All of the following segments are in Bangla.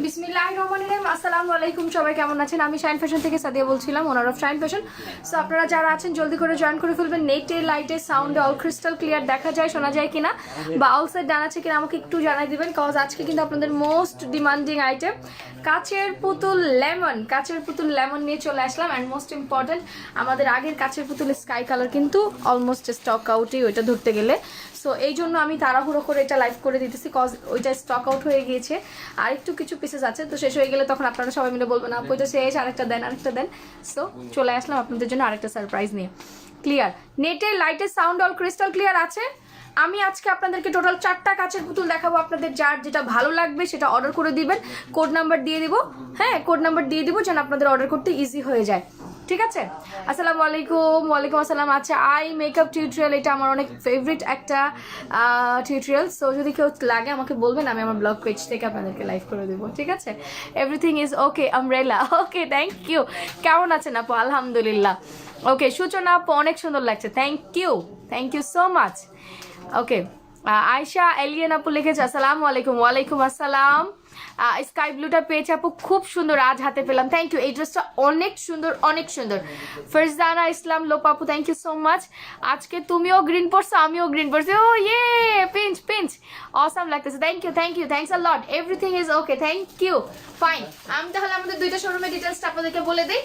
বিসমিল্লাহির রহমানির রহিম। আসসালামু আলাইকুম, সবাই কেমন আছেন? আমি শাইন ফ্যাশন থেকে সাদিয়া বলছিলাম, ওনার অফ শাইন ফ্যাশন। সো আপনারা যারা আছেন জলদি করে জয়েন করে ফেলবেন। নেটে লাইটে সাউন্ডে অল ক্রিস্টাল ক্লিয়ার দেখা যায়, শোনা যায় কিনা, বা অল সাইড ডান আছে কিনা আমাকে একটু জানাই দিবেন। কজ আজকে কিন্তু আপনাদের মোস্ট ডিমান্ডিং আইটেম কাচের পুতুল লেমন, কাচের পুতুল লেমন নিয়ে চলে আসলাম। অ্যান্ড মোস্ট ইম্পর্টেন্ট, আমাদের আগের কাচের পুতুল স্কাই কালার কিন্তু অলমোস্ট স্টক আউটই ওইটা ধরতে গেলে। সো এই জন্য আমি তাড়াহুড়ো করে এটা লাইভ করে দিতেছি, কজ ওইটা স্টক আউট হয়ে গিয়েছে। আর একটু কিছু পিসেস আছে, তো শেষ হয়ে গেলে তখন আপনারা সবাই মিলে বলবেন আপু এটা শেষ, আরেকটা দেন আরেকটা দেন। সো চলে আসলাম আপনাদের জন্য আরেকটা সারপ্রাইজ নিয়ে। ক্লিয়ার নেটে লাইটের সাউন্ড অল ক্রিস্টাল ক্লিয়ার আছে। আমি আজকে আপনাদেরকে টোটাল 4টা কাচের পুতুল দেখাবো। আপনাদের যার যেটা ভালো লাগবে সেটা অর্ডার করে দিবেন, কোড নাম্বার দিয়ে দিব। হ্যাঁ, কোড নাম্বার দিয়ে দিব যেন আপনাদের অর্ডার করতে ইজি হয়ে যায়। ঠিক আছে? আসসালামু আলাইকুম। ওয়ালাইকুম আসসালাম। আচ্ছা, আই মেকআপ টিউটোরিয়াল, এটা আমার অনেক ফেভারিট একটা টিউটোরিয়াল। সো যদি কেউ লাগে আমাকে বলবেন, আমি আমার ব্লগ পেজ থেকে আপনাদেরকে লাইভ করে দেবো। ঠিক আছে? এভরিথিং ইজ ওকে আমরেলা। Okay, thank you. কেমন আছেন আপু? আলহামদুলিল্লাহ। ওকে, সূচনা আপু অনেক সুন্দর লাগছে, thank you so much. Okay, Ayesha Alien আপু লিখেছে আসসালামু আলাইকুম। ওয়ালাইকুম আসসালাম। স্কাই ব্লুটা পেয়েছে আপু, খুব সুন্দর, আজ হাতে পেলাম। থ্যাংক ইউ, এই ড্রেসটা অনেক সুন্দর, অনেক সুন্দর। ফারজানা ইসলাম লোপা আপু, থ্যাংক ইউ সো মাচ। আজকে তুমিও গ্রিন পরছো, আমিও গ্রিন পরছি। ও ইয়ে, পিঞ্চ অসাম লাগতেছে। Thanks a lot. Everything is okay, thank you. Fine, আমি তাহলে আমাদের দুইটা শোরুমের ডিটেলসটা আপনাদেরকে বলে দিই।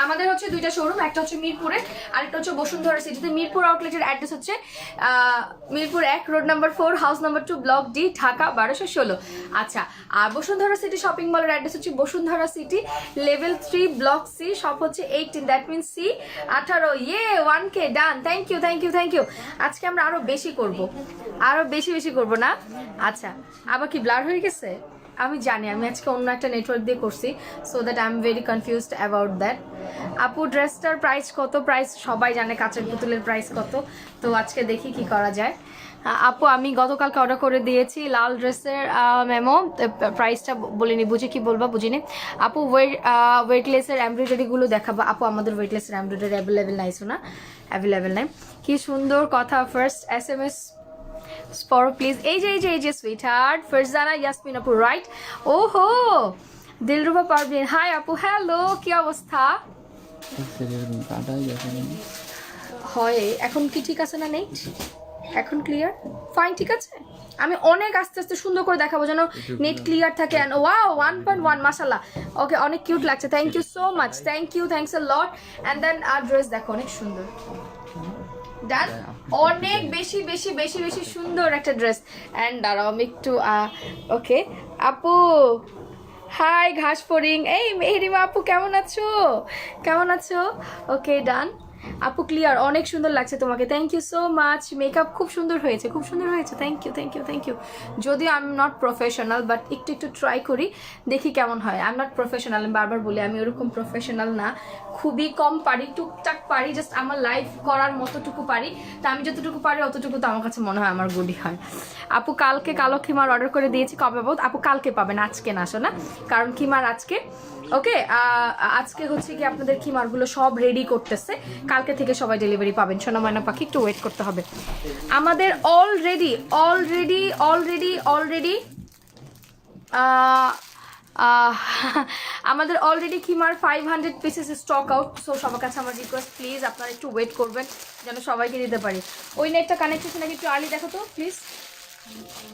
আমাদের হচ্ছে দুইটা শোরুম, একটা হচ্ছে মিরপুরে, আরেকটা হচ্ছে বসুন্ধরা সিটিতে। মিরপুর আউটলেটের অ্যাড্রেস হচ্ছে Mirpur 1, road number 4, house number 2, block D, Dhaka 1216। আচ্ছা, আর বসুন্ধরা সিটি শপিং মলের অ্যাড্রেস হচ্ছে Bashundhara city, level 3, block C, shop হচ্ছে 18, দ্যাট মিনস সি 18। ইয়ে 1K ডান। Thank you. আজকে আমরা আরো বেশি করব না? আচ্ছা, আবার কি ব্লার হয়ে গেছে? আমি জানি, আমি আজকে অন্য একটা নেটওয়ার্ক দিয়ে করছি, so that I am very confused about that. আপু ড্রেসটার প্রাইস কত? প্রাইস সবাই জানে, কাচের পুতুলের প্রাইস কত। তো আজকে দেখি কি করা যায়। আপু আমি গতকালকে অর্ডার করে দিয়েছি লাল ড্রেসের মেমো, প্রাইসটা বলিনি, বুঝিনি। আপু ওয়েটলেসের এমব্রয়ডারিগুলো দেখাবো। আপু আমাদের ওয়েটলেসের এমব্রয়ডারি অ্যাভেলেবেল নাই। কি সুন্দর কথা। ফার্স্ট SMS স্পরো প্লিজ। এই যে সুইট হার্ট ফারজানা ইয়াসমিন আপু, রাইট? ওহো, দিলরুবা পারভিন, হাই আপু, হ্যালো, কি অবস্থা? হয় এখন কি ঠিক আছে না? নেই এখন ক্লিয়ার, ফাইন, ঠিক আছে। আমি অনেক আস্তে আস্তে সুন্দর করে দেখাবো যেন নেট ক্লিয়ার থাকে। অ্যান্ড ওয়াও 1.1 মাশাআল্লাহ। ওকে, অনেক কিউট লাগছে। Thank you so much, thanks a lot. And then আর ড্রেস দেখো, অনেক সুন্দর, ডান, অনেক বেশি সুন্দর একটা ড্রেস। অ্যান্ড দাঁড়াও আমি একটু ওকে আপু, হাই ঘাস ফড়িং, এই মেহরিমা আপু কেমন আছো? ওকে ডান আপু, ক্লিয়ার, অনেক সুন্দর লাগছে তোমাকে। Thank you so much. Makeup খুব সুন্দর হয়েছে। Thank you. যদিও I am not professional, but একটু ট্রাই করি, দেখি কেমন হয়। আই এম নট প্রফেশনাল, আমি বারবার বলি আমি ওরকম প্রফেশনাল না, খুবই কম পারি, টুকটাক পারি, জাস্ট আমার লাইফ করার মতোটুকু পারি। তো আমি যতটুকু পারি অতটুকু তো আমার কাছে মনে হয় আমার গুডই হয়। আপু কালকে কালো খিমার অর্ডার করে দিয়েছি, কবে পাবো? আপু কালকে পাবেন, আজকে না শোনা, কারণ খিমার আজকে। ওকে, আজকে হচ্ছে কি আপনাদের খিমারগুলো সব রেডি করতেছে, কালকে থেকে সবাই ডেলিভারি পাবেন। সোনা ময়না পাখি, একটু ওয়েট করতে হবে। আমাদের অলরেডি আমাদের অলরেডি খিমার 500 পিসেস স্টক আউট। সো সবার কাছে আমার রিকোয়েস্ট, প্লিজ আপনারা একটু ওয়েট করবেন যেন সবাইকে দিতে পারি। ওই নেটটা কানেক্ট হচ্ছে নাকি একটু আর্লি দেখো তো প্লিজ,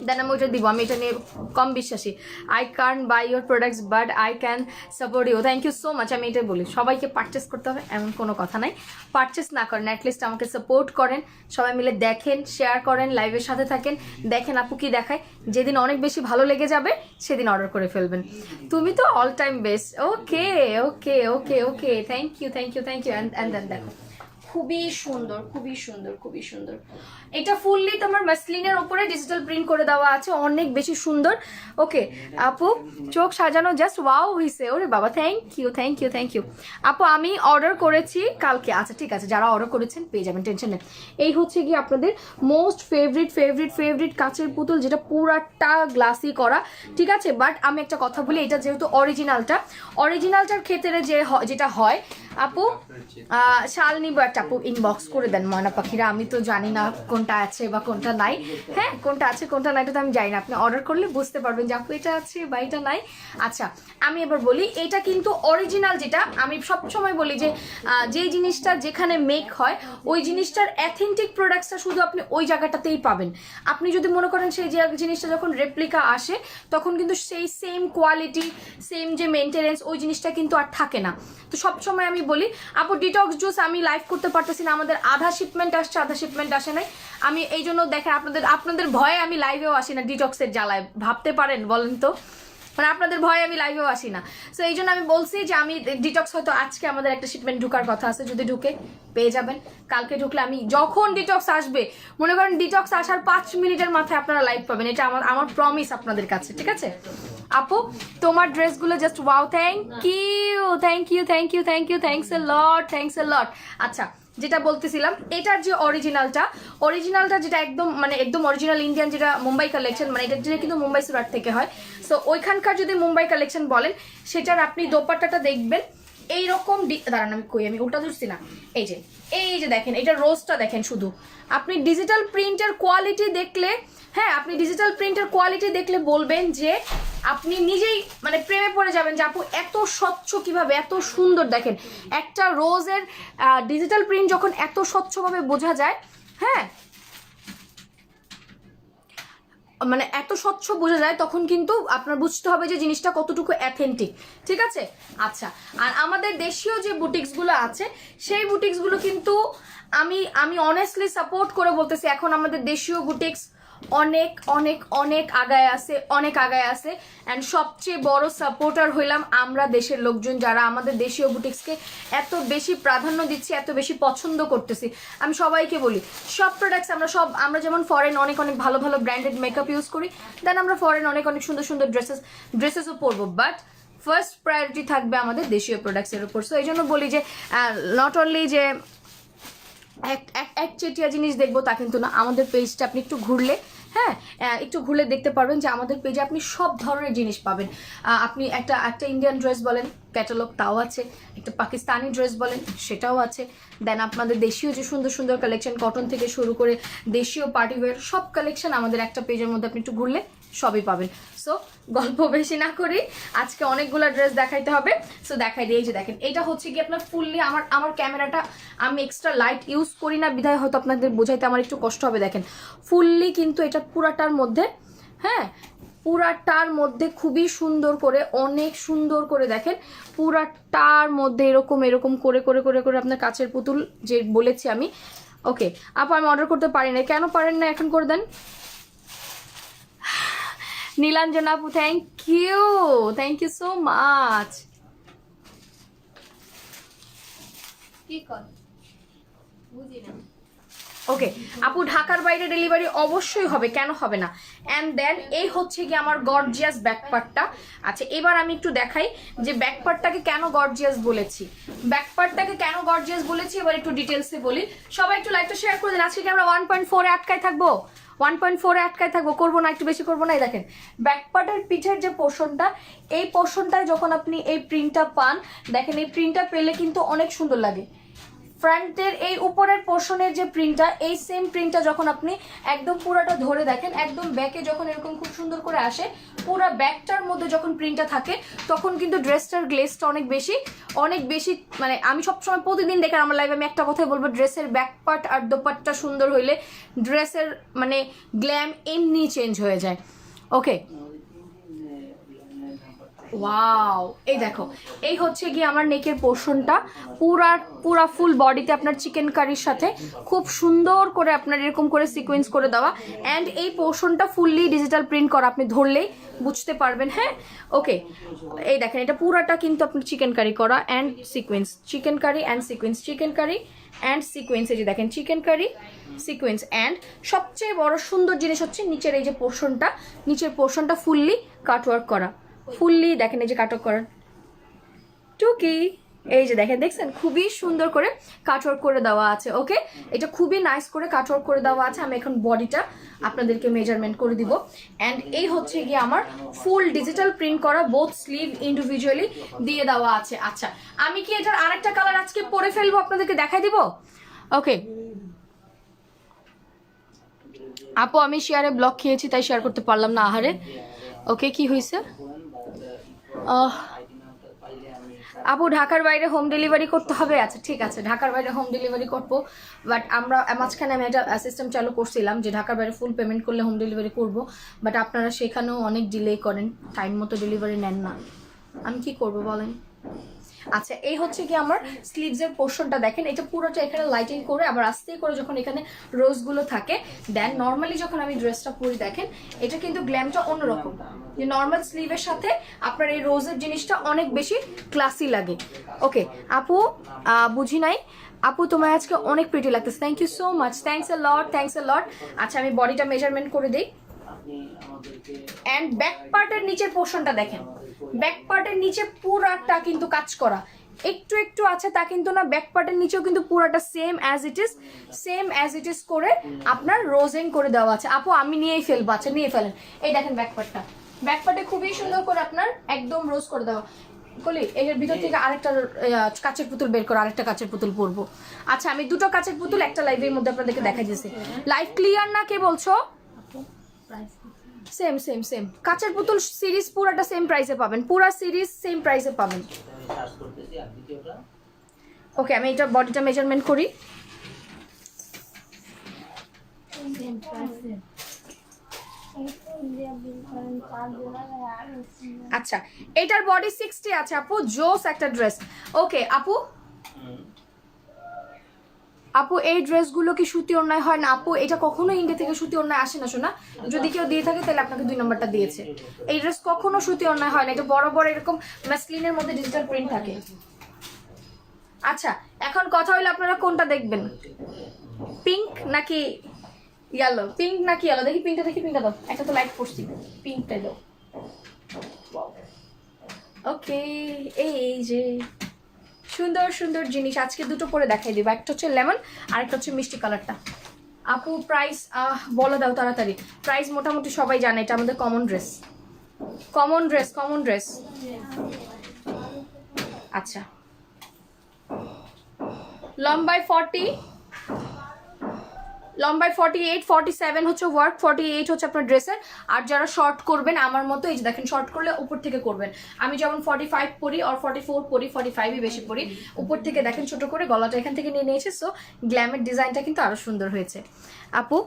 দেন আমি ওইটা দিব। আমি এটা নিয়ে কম বিশ্বাসী। I can buy your products but I can support you. Thank you so much. আমি এটাই বলি, সবাইকে পারচেস করতে হবে এমন কোনো কথা নাই। পারচেস না করেন, অ্যাটলিস্ট আমাকে সাপোর্ট করেন, সবাই মিলে দেখেন, শেয়ার করেন, লাইভের সাথে থাকেন, দেখেন আপু কি দেখায়। যেদিন অনেক বেশি ভালো লেগে যাবে সেদিন অর্ডার করে ফেলবেন। তুমি তো all time best. Okay, thank you. And then দেখো, খুবই সুন্দর। এটা ফুললি তোমার মাসলিনের উপরে ডিজিটাল প্রিন্ট করে দেওয়া আছে, অনেক বেশি সুন্দর। ওকে আপু, চোখ সাজানো জাস্ট ওয়াও হইছে। ওরে বাবা, থ্যাংক ইউ আপু। আমি অর্ডার করেছি কালকে। আচ্ছা ঠিক আছে, যারা অর্ডার করেছেন পেয়ে যাবেন, টেনশন নেই। এই হচ্ছে কি আপনাদের মোস্ট ফেভারিট কাচের পুতুল, যেটা পুরাটা গ্লাসি করা, ঠিক আছে। বাট আমি একটা কথা বলি, এটা যেহেতু অরিজিনালটার ক্ষেত্রে যেটা হয় আপু, শাল নিব একটা, আপু ইনবক্স করে দেন ময়না পাখিরা, আমি তো জানি না কোনটা আছে বা কোনটা নাই। হ্যাঁ, কোনটা আছে কোনটা নাই এটা তো আমি জানি না, আপনি অর্ডার করলে বুঝতে পারবেন যে আপু এটা আছে বা এটা নাই। আচ্ছা, আমি এবার বলি, এটা কিন্তু অরিজিনাল, যেটা আমি সবসময় বলি যে যেই জিনিসটা যেখানে মেক হয় ওই জিনিসটার অ্যাথেন্টিক প্রোডাক্টসটা শুধু আপনি ওই জায়গাটাতেই পাবেন। আপনি যদি মনে করেন সেই যে জিনিসটা যখন রেপ্লিকা আসে তখন কিন্তু সেই সেম কোয়ালিটি, সেম যে মেনটেনেন্স ওই জিনিসটা কিন্তু আর থাকে না। তো সবসময় আমি বলি আপু ডিটক্স জুস আমি লাইভ করতে পারতেছি না, আমাদের আধা শিপমেন্ট আসছে আধা শিপমেন্ট আসে নাই। আমি এই জন্য দেখেন আপনাদের ভয়ে আমি লাইভেও আসি না, ডিটক্সের জ্বালায়, ভাবতে পারেন বলেন তো, মানে আপনাদের ভয়ে আমি লাইভেও আসি না। সো এই জন্য আমি বলছি যে আমি ডিটক্স হয়তো আজকে আমাদের একটা শিপমেন্ট ঢুকার কথা আছে, যদি ঢুকে পেয়ে যাবেন, কালকে ঢুকলে আমি যখন ডিটক্স আসবে, মনে করেন ডিটক্স আসার 5 মিনিটের মাথায় আপনারা লাইভ পাবেন, এটা আমার প্রমিস আপনাদের কাছে, ঠিক আছে? আপু তোমার ড্রেসগুলো just wow, thank you thank you thank you thank you, thanks a lot, thanks a lot. আচ্ছা, যেটা বলতেছিলাম, এটার যে অরিজিনালটা যেটা একদম অরিজিনাল ইন্ডিয়ান, যেটা মুম্বাই কালেকশন, মানে এটা যেটা কিন্তু মুম্বাই সুরাট থেকে হয়। সো ওইখানকার যদি মুম্বাই কালেকশন বলেন, সেটার আপনি দোপাট্টাটা দেখবেন এইরকম, দাঁড়ান আমি ওটা ধরছি না, এই যে দেখেন, এটা রোজটা দেখেন, শুধু আপনি ডিজিটাল প্রিন্টের কোয়ালিটি দেখলে, হ্যাঁ আপনি ডিজিটাল প্রিন্টের কোয়ালিটি দেখলে বলবেন যে আপনি নিজেই মানে প্রেমে পড়ে যাবেন যে আপু এত স্বচ্ছ কিভাবে, এত সুন্দর। দেখেন একটা রোজের ডিজিটাল প্রিন্ট যখন এত স্বচ্ছভাবে বোঝা যায়, হ্যাঁ মানে এত স্বচ্ছ বোঝা যায়, তখন কিন্তু আপনার বুঝতে হবে যে জিনিসটা কতটুকু অ্যাথেন্টিক, ঠিক আছে? আচ্ছা, আর আমাদের দেশীয় যে বুটিক্সগুলো আছে সেই বুটিক্সগুলো কিন্তু আমি অনেস্টলি সাপোর্ট করে বলতেছি, এখন আমাদের দেশীয় বুটিক্স অনেক অনেক অনেক আগায় আছে অ্যান্ড সবচেয়ে বড় সাপোর্টার হইলাম আমরা, দেশের লোকজন, যারা আমাদের দেশীয় বুটিক্সকে এত বেশি প্রাধান্য দিচ্ছি, এত বেশি পছন্দ করতেছি। আমি সবাইকে বলি সব প্রোডাক্টস আমরা যেমন ফরেন অনেক অনেক ভালো ভালো ব্র্যান্ডেড মেকআপ ইউজ করি, দেন আমরা ফরেন অনেক অনেক সুন্দর সুন্দর ড্রেসেসও পরবো, বাট ফার্স্ট প্রায়োরিটি থাকবে আমাদের দেশীয় প্রোডাক্টসের উপর। সো এই জন্য বলি যে নট অনলি যে একচেটিয়া জিনিস দেখবো তা কিন্তু না, আমাদের পেজটা আপনি একটু ঘুরলে, হ্যাঁ একটু ঘুরলে দেখতে পারবেন যে আমাদের পেজে আপনি সব ধরনের জিনিস পাবেন। আপনি একটা ইন্ডিয়ান ড্রেস বলেন ক্যাটালগ, তাও আছে, একটা পাকিস্তানি ড্রেস বলেন সেটাও আছে, দেন আপনাদের দেশীয় যে সুন্দর সুন্দর কালেকশন, কটন থেকে শুরু করে দেশীয় পার্টিওয়্যার সব কালেকশন আমাদের একটা পেজের মধ্যে আপনি একটু ঘুরলে সবই পাবেন। সো গল্প বেশি না করি, আজকে অনেকগুলো ড্রেস দেখাইতে হবে। সো দেখাই দিই, এই যে দেখেন, এটা হচ্ছে কি আপনার ফুললি, আমার ক্যামেরাটা আমি এক্সট্রা লাইট ইউজ করি না বিধায় হয়তো আপনাদের বোঝাইতে আমার একটু কষ্ট হবে। দেখেন ফুললি কিন্তু এটা পুরাটার মধ্যে, হ্যাঁ পুরাটার মধ্যে খুবই সুন্দর করে, অনেক সুন্দর করে দেখেন, পুরাটার মধ্যে এরকম এরকম করে করে করে করে আপনার কাচের পুতুল যে বলেছি আমি। ওকে আপু আমি অর্ডার করতে পারি না, কেন পারেন না, এখন করে দেন। নীলাঞ্জনা আপু থ্যাংক ইউ সো মাচ। কি কর বুঝি না। ওকে আপু ঢাকার বাইরে ডেলিভারি অবশ্যই হবে, কেন হবে না। অ্যান্ড দেন এই হচ্ছে কি আমার গর্জিয়াস ব্যাকপার্টটা। আচ্ছা এবার আমি একটু দেখাই যে ব্যাকপার্টটাকে কেন গর্জিয়াস বলেছি, এবার একটু ডিটেলসে বলি। সবাই একটু লাইভটা শেয়ার করে দিন। আজকে কি আমরা 1.4 আটকায় থাকবো, 1.4 আটকায় থাকবো, করবো না, একটু বেশি করবো না। এই দেখেন ব্যাকপার্টের পিঠের যে পোর্শনটা, এই পোর্শনটায় যখন আপনি এই প্রিন্টটা পান, দেখেন এই প্রিন্টটা পেলে কিন্তু অনেক সুন্দর লাগে। ফ্রন্টের এই উপরের পোর্শনের যে প্রিন্টটা, এই সেম প্রিন্টটা যখন আপনি একদম পুরোটা ধরে দেখেন, একদম ব্যাকে যখন এরকম খুব সুন্দর করে আসে, পুরো ব্যাকটার মধ্যে যখন প্রিন্টটা থাকে, তখন কিন্তু ড্রেসটার গ্লেজটা অনেক বেশি মানে আমি সবসময় প্রতিদিন দেখেন আমার লাইভে আমি একটা কথাই বলবো, ড্রেসের ব্যাক পার্ট আর দোপাট্টা সুন্দর হইলে ড্রেসের মানে গ্ল্যাম এমনি চেঞ্জ হয়ে যায়। ওকে ওয়াও, এই দেখো এই হচ্ছে গিয়ে আমার নেকের পোর্শনটা, পুরা ফুল বডিতে আপনার চিকেন কারির সাথে খুব সুন্দর করে আপনার এরকম করে সিকোয়েন্স করে দেওয়া, অ্যান্ড এই পোর্শনটা ফুললি ডিজিটাল প্রিন্ট করা, আপনি ধরলেই বুঝতে পারবেন। হ্যাঁ ওকে এই দেখেন এটা পুরাটা কিন্তু আপনার চিকেন কারি করা and sequins, chikankari and sequins, chikankari and sequins, এই যে দেখেন চিকেন কারি সিকোয়েন্স। অ্যান্ড সবচেয়ে বড় সুন্দর জিনিস হচ্ছে নিচের এই যে পোর্শনটা, নিচের পোর্শনটা ফুললি কাটওয়ার্ক করা, ফুললি দেখেন এই যে কাটওয়ার্ক করার টুকি, এই যে দেখেন দেখছেন খুবই সুন্দর করে কাটওয়ার্ক করে দেওয়া আছে। ওকে এটা খুবই নাইস করে কাটওয়ার্ক করে দেওয়া আছে। আমি এখন বডিটা আপনাদেরকে মেজারমেন্ট করে দিব। অ্যান্ড এই হচ্ছে গিয়ে আমার ফুল ডিজিটাল প্রিন্ট করা, বোথ স্লিভ ইন্ডিভিজুয়ালি দিয়ে দেওয়া আছে। আচ্ছা আমি কি এটার আরেকটা কালার আজকে পরে ফেলবো, আপনাদেরকে দেখাই দিব। ওকে আপু আমি শেয়ারে ব্লক খেয়েছি তাই শেয়ার করতে পারলাম না, আহারে। ওকে কি হয়েছে? আপু ঢাকার বাইরে হোম ডেলিভারি করতে হবে? আচ্ছা ঠিক আছে, ঢাকার বাইরে হোম ডেলিভারি করবো, বাট আমরা মাঝখানে আমি একটা সিস্টেম চালু করছিলাম যে ঢাকার বাইরে ফুল পেমেন্ট করলে হোম ডেলিভারি করব, বাট আপনারা সেখানেও অনেক ডিলে করেন, টাইম মতো ডেলিভারি নেন না, আমি কি করব বলেন। আচ্ছা এই হচ্ছে কি আমার স্লিভসের পোর্শনটা দেখেন, এটা পুরোটা এখানে লাইটিং করে আবার আস্তে করে যখন এখানে রোজগুলো থাকে, দেন নর্মালি যখন আমি ড্রেসটা পরি দেখেন এটা কিন্তু গ্ল্যামটা অন্যরকম, যে নর্মাল স্লিভের সাথে আপনার এই রোজের জিনিসটা অনেক বেশি ক্লাসি লাগে। ওকে আপু বুঝি নাই আপু, তোমার আজকে অনেক প্রিটি লাগতেছে, thank you so much, thanks a lot, thanks a lot. আচ্ছা আমি বডিটা মেজারমেন্ট করে দিই, অ্যান্ড ব্যাক পার্টের নিচের পোর্শনটা দেখেন, ব্যাক পার্টের নিচে পুরাটা কিন্তু কাজ করা, একটু একটু আছে তা কিন্তু না, ব্যাক পার্টের নিচেও কিন্তু পুরাটা সেম অ্যাজ ইট ইজ করে আপনার রোজিং করে দেওয়া আছে। আপু আমি নিয়েই ফেলবো, আচ্ছা নিয়ে ফেলেন। এই দেখেন ব্যাক পার্টে খুবই সুন্দর করে আপনার একদম রোজ করে দেওয়া। বলি এর ভিতর থেকে আরেকটা কাচের পুতুল বের করে আরেকটা কাচের পুতুল পরবো। আচ্ছা আমি দুটো কাচের পুতুল একটা লাইভের মধ্যে আপনাদেরকে দেখা দিয়েছি। লাইভ ক্লিয়ার না, কে বলছো? সেম সেম সেম কাচের পুতুল সিরিজ পুরাটা সেম প্রাইসে পাবেন, পুরা সিরিজ সেম প্রাইসে পাবেন। ওকে আমি এটা বডিটা মেজারমেন্ট করি, আচ্ছা এটার বডি 60 আছে আপু, জোস একটা ড্রেস। ওকে আপু এই ড্রেসগুলো কি সুতি ওড়নায় হয় না? আপু এটা কখনো ইন্ডিয়া থেকে সুতি ওড়নায় আসে না শোনা, যদি কেউ দিয়ে থাকে তাহলে আপনাকে 2 নম্বরটা দিয়েছে। এই ড্রেস কখনো সুতি ওড়নায় হয় না, এটা বড় বড় এরকম ম্যাসলিনের মধ্যে ডিজিটাল প্রিন্ট থাকে। আচ্ছা এখন কথা হলো আপনারা কোনটা দেখবেন, পিঙ্ক নাকি ইয়েলো? পিঙ্ক নাকি ইয়েলো? দেখি পিঙ্কটা দাও, একটা তো লাইট পড়ছি, পিঙ্কটা দাও। ওকে এই যে সুন্দর সুন্দর জিনিস আজকে দুটো পরে দেখাই দিব, একটা হচ্ছে লেমন আর একটা হচ্ছে মিষ্টি কালারটা। আপু প্রাইস বলে দাও তাড়াতাড়ি, প্রাইস মোটামুটি সবাই জানে, এটা আমাদের কমন ড্রেস। আচ্ছা লম্বায় 40, লম্বায় 48, 47 হচ্ছে ওয়ার্ক, 48 হচ্ছে আপনার ড্রেসের। আর যারা শর্ট করবেন আমার মতো, এই যে দেখেন শর্ট করলে উপর থেকে করবেন, আমি যেমন 45 পরি আর 44 পরি, 45ই বেশি পরি, উপর থেকে দেখেন ছোট করে গলাটা এখান থেকে নিয়ে নিয়েছে, সো গ্ল্যামের ডিজাইনটা কিন্তু আরো সুন্দর হয়েছে। আপু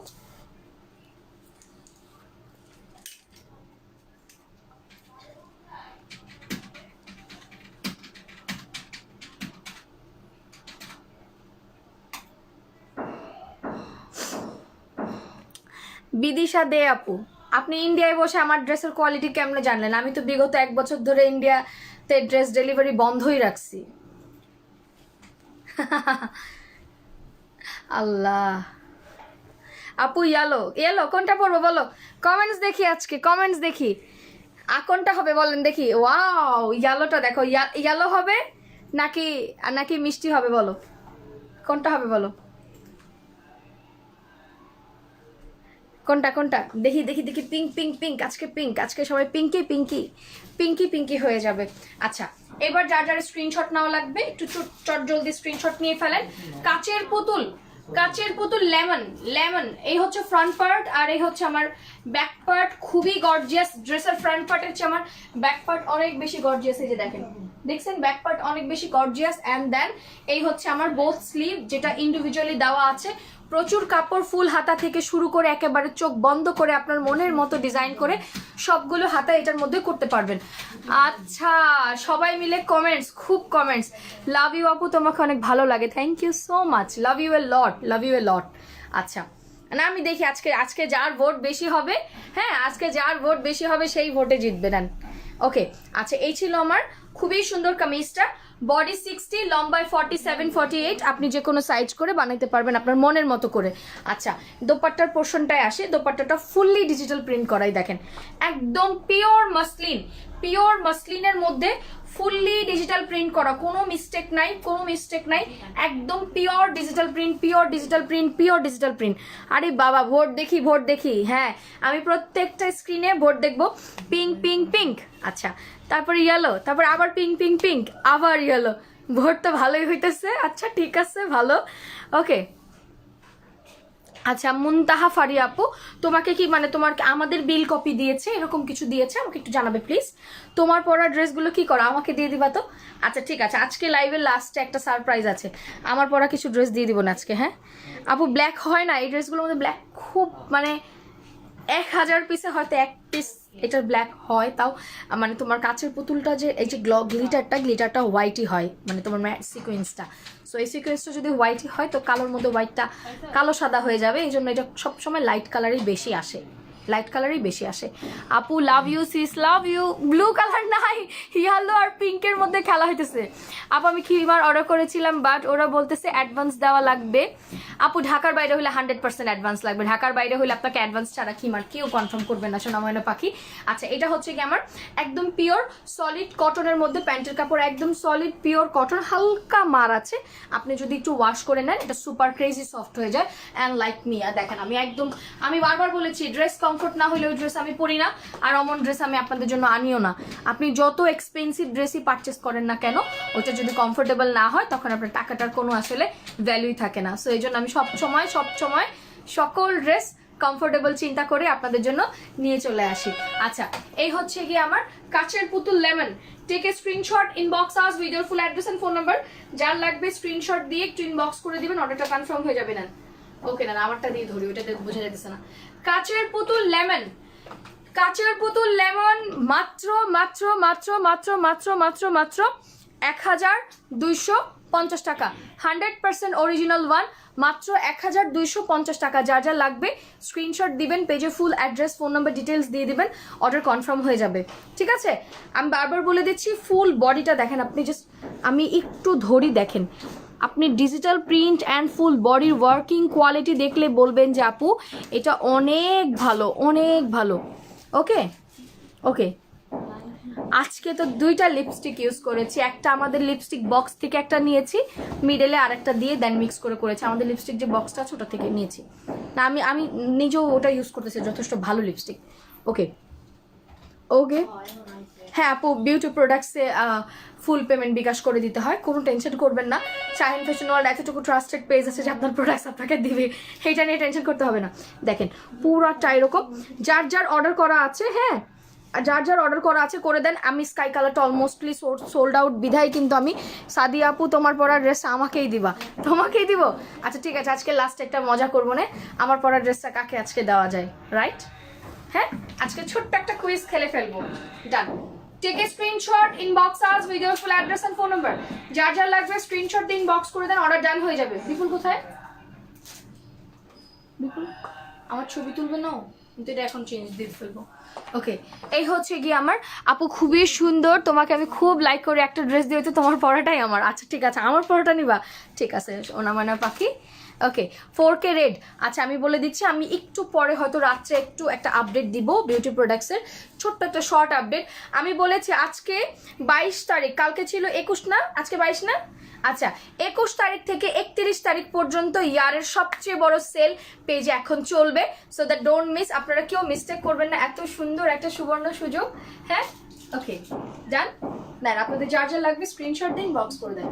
বিদিশা দে আপু, আপনি ইন্ডিয়ায় বসে আমার ড্রেসের কোয়ালিটি কেমনে জানলেন? আমি তো বিগত 1 বছর ধরে ইন্ডিয়াতে ড্রেস ডেলিভারি বন্ধই রাখছি। আল্লাহ আপু ইয়েলো কোনটা পরবো বলো, কমেন্টস দেখি, আজকে কমেন্টস দেখি কোনটা হবে বলেন দেখি। ওয়াও ইয়েলোটা দেখো, ইয়েলো হবে নাকি মিষ্টি হবে বলো, কোনটা হবে বলো, কোনটা দেখি পিঙ্ক আজকে সবাই পিঙ্কি হয়ে যাবে। আচ্ছা এবার যার স্ক্রিনশট নাও লাগবে একটু চট জলদি স্ক্রিনশট নিয়ে ফেলেন। কাচের পুতুল লেমন এই হচ্ছে ফ্রন্ট পার্ট আর এই হচ্ছে আমার ব্যাক পার্ট, খুবই গর্জিয়াস ড্রেসের। ফ্রন্ট পার্টের চেয়ে আমার ব্যাক পার্ট অনেক বেশি গর্জিয়াস, এই যে দেখছেন ব্যাক পার্ট অনেক বেশি গর্জিয়াস। অ্যান্ড দেন এই হচ্ছে আমার বোথ স্লিভ, যেটা ইন্ডিভিজুয়ালি দেওয়া আছে, প্রচুর কাপড়, ফুল হাতা থেকে শুরু করে একেবারে চোখ বন্ধ করে আপনার মনের মতো ডিজাইন করে সবগুলো হাতা এটার মধ্যে করতে পারবেন। আচ্ছা সবাই মিলে কমেন্টস, খুব কমেন্টস, লাভ ইউ আপু, তোমাকে অনেক ভালো লাগে, thank you so much, love you a lot. আচ্ছা না আমি দেখি আজকে যার ভোট বেশি হবে, হ্যাঁ আজকে যার ভোট বেশি হবে সেই ভোটে জিতবে দেন। ওকে আচ্ছা এই ছিল আমার খুবই সুন্দর কামিজটা, বডি 60, লম্বায় 47, 48, আপনি যে কোনো সাইজ করে বানাইতে পারবেন আপনার মনের মতো করে। আচ্ছা দোপাট্টার পোর্শনটায় আসে, দোপাট্টাটা ফুললি ডিজিটাল প্রিন্ট করাই দেখেন, একদম পিওর মাসলিনের মধ্যে ফুললি ডিজিটাল প্রিন্ট করা, কোনো মিস্টেক নাই, একদম পিওর ডিজিটাল প্রিন্ট। আরে বাবা ভোট দেখি, হ্যাঁ আমি প্রত্যেকটা স্ক্রিনে ভোট দেখবো। পিঙ্ক। আচ্ছা তারপর ইয়েলো, তারপর আবার পিঙ্ক, আবার ইয়েলো, ভোট তো ভালোই হইতেছে, আচ্ছা ঠিক আছে ভালো। ওকে আচ্ছা মুনতাহা ফারিয়া আপু, তোমাকে কি মানে তোমার আমাদের বিল কপি দিয়েছে এরকম কিছু দিয়েছে, আমাকে একটু জানাবে প্লিজ। তোমার পরা ড্রেসগুলো কি করো আমাকে দিয়ে দিবা তো। আচ্ছা ঠিক আছে, আজকে লাইভের লাস্টে একটা সারপ্রাইজ আছে, আমার পরা কিছু ড্রেস দিয়ে দিব না আজকে। হ্যাঁ আপু ব্ল্যাক হয় না এই ড্রেসগুলোর মধ্যে, ব্ল্যাক খুব মানে 1000 পিসে হয়তো 1 পিস এটার ব্ল্যাক হয়, তাও মানে তোমার কাচের পুতুলটা যে এই যে গ্লিটারটা হোয়াইটই হয়, মানে তোমার ম্যাট সিকোয়েন্সটা। সো এই সিকোয়েন্সটা যদি হোয়াইটই হয় তো কালোর মধ্যে হোয়াইটটা কালো সাদা হয়ে যাবে, এই জন্য এটা সবসময় লাইট কালারই বেশি আসে, লাইট কালারই বেশি আসে। আপু love you sis, love you. Blue colour নাই, ইয়েলো আর পিঙ্কের মধ্যে খেলা হইতেছে। আপু আমি খিমার অর্ডার করেছিলাম বাট ওরা বলতেছে অ্যাডভান্স দেওয়া লাগবে। আপু ঢাকার বাইরে হলে 100% অ্যাডভান্স লাগবে, ঢাকার বাইরে হলে আপনাকে অ্যাডভান্স ছাড়া খিমার কেউ কনফার্ম করবে না সোনাময়না পাখি। আচ্ছা এটা হচ্ছে কি আমার একদম পিওর সলিড কটনের মধ্যে প্যান্টের কাপড়, একদম সলিড পিওর কটন, হালকা মার আছে, আপনি যদি একটু ওয়াশ করে নেন এটা সুপার ক্রেজি সফট হয়ে যায়। অ্যান্ড লাইক মিয়া দেখেন আমি বারবার বলেছি ড্রেস কমফোর্ট না হলে ওই ড্রেস আমি পরি না, আর অমন ড্রেস আমি আপনাদের জন্য আনিও না। আপনি যত এক্সপেন্সিভ ড্রেসই পারচেস করেন না কেন, ওটা যদি কমফোর্টেবল না হয় তখন আপনার টাকাটার কোনো আসলে ভ্যালুই থাকে না। সো এই জন্য আমি সবসময় সকল ড্রেস কমফোর্টেবল চিন্তা করে আপনাদের জন্য নিয়ে চলে আসি। আচ্ছা এই হচ্ছে গিয়ে আমার কাচের পুতুল lemon. Take a screenshot, inbox us with your full address and phone number, যার লাগবে স্ক্রিনশট দিয়ে একটু ইনবক্স করে দিবেন, অর্ডারটা কনফার্ম হয়ে যাবে। না ওকে না আমারটা দিয়ে ধরি, ওটা বোঝা যাচ্ছে না। কাচের পুতুল লেমন, কাচের পুতুল লেমন মাত্র মাত্র মাত্র মাত্র মাত্র মাত্র মাত্র 1250 টাকা, 100% অরিজিনাল ওয়ান, মাত্র 1250 টাকা। যা যা লাগবে স্ক্রিনশট দিবেন, পেজে full address phone number details দিয়ে দিবেন, অর্ডার কনফার্ম হয়ে যাবে। ঠিক আছে আমি বারবার বলে দিচ্ছি, ফুল বডিটা দেখেন আপনি, জাস্ট আমি একটু ধরি দেখেন, আপনি ডিজিটাল প্রিন্ট অ্যান্ড ফুল বডির ওয়ার্কিং কোয়ালিটি দেখলে বলবেন যে আপু এটা অনেক ভালো, অনেক ভালো। ওকে ওকে আজকে তো 2টা লিপস্টিক ইউজ করেছি, একটা আমাদের লিপস্টিক বক্স থেকে একটা নিয়েছি, মিডলে আরেকটা দিয়ে দেন মিক্স করে করেছি। আমাদের লিপস্টিক যে বক্সটা আছে ওটা থেকে নিয়েছি না, আমি নিজেও ওটা ইউজ করতেছি, যথেষ্ট ভালো লিপস্টিক। ওকে ওকে হ্যাঁ আপু বিউটি প্রোডাক্টসে ফুল পেমেন্ট বিকাশ করে দিতে হয়, কোনো টেনশন করবেন না। শাহিন ফ্যাশন ওয়ার্ল্ড এতটুকু ট্রাস্টেড পেজ আছে যে আপনার প্রোডাক্টস আপনাকে দিবে, সেইটা নিয়ে টেনশন করতে হবে না। দেখেন পুরোটা এরকম, যার যার অর্ডার করা আছে, হ্যাঁ যার যার অর্ডার করা আছে করে দেন। আমি স্কাই কালারটা অলমোস্টলি সোল্ড আউট বিধায় কিন্তু আমি সাদিয়া আপু তোমার পরা ড্রেস আমাকেই দিবা, তোমাকেই দিব। আচ্ছা ঠিক আছে আজকে লাস্ট একটা মজা করবো না, আমার পরা ড্রেসটা কাকে আজকে দেওয়া যায়, রাইট? হ্যাঁ আজকে ছোট্ট একটা কুইজ খেলে ফেলবো, done. Take a screenshot, inbox us with your full address and phone number, যার যার লাগবে স্ক্রিনশট দিয়ে ইনবক্স করে দেন, অর্ডার ডান হয়ে যাবে। বিপুল কোথায়? বিপুল আমার ছবি তুলবে না, কিন্তু এটা এখন চেঞ্জ দিয়ে ফেলবো। ওকে এই হচ্ছে গিয়ে আমার আপু, খুবই সুন্দর, তোমাকে আমি খুব লাইক করে একটা ড্রেস দিয়ে, তো তোমার পরাটাই আমার। আচ্ছা ঠিক আছে আমার পরাটা নিবা, ঠিক আছে সোনাময়না পাখি। ওকে 4K রেড। আচ্ছা আমি বলে দিচ্ছি, আমি একটু পরে হয়তো রাত্রে একটু একটা আপডেট দিব বিউটি প্রোডাক্টসের, ছোট্ট একটা শর্ট আপডেট। আমি বলেছি আজকে 22 তারিখ, কালকে ছিল 21 না, আজকে 22 না, আচ্ছা 21 তারিখ থেকে 31 তারিখ পর্যন্ত ইয়ারের সবচেয়ে বড় সেল পেজে এখন চলবে, সো দ্যাট ডোন্ট মিস, আপনারা কেউ মিস্টেক করবেন না, এত সুন্দর একটা সুবর্ণ সুযোগ। হ্যাঁ ওকে ডান, না আপনাদের যার যা লাগবে স্ক্রিনশট দিন, বক্স করে দেন।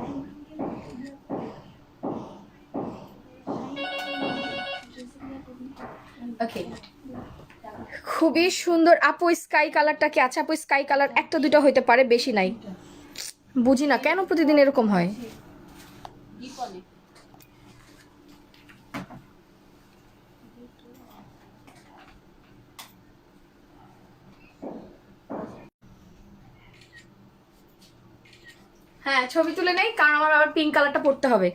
ওকে খুবই সুন্দর আপু, স্কাই কালারটা কি আছে? আপু স্কাই কালার একটা দুটো হইতে পারে, বেশি নাই, বুঝি না কেন প্রতিদিন এরকম হয়। হ্যাঁ ছবি তুলে নেই, কারণ আমার আবার পিঙ্ক কালারটা পরতে হবে।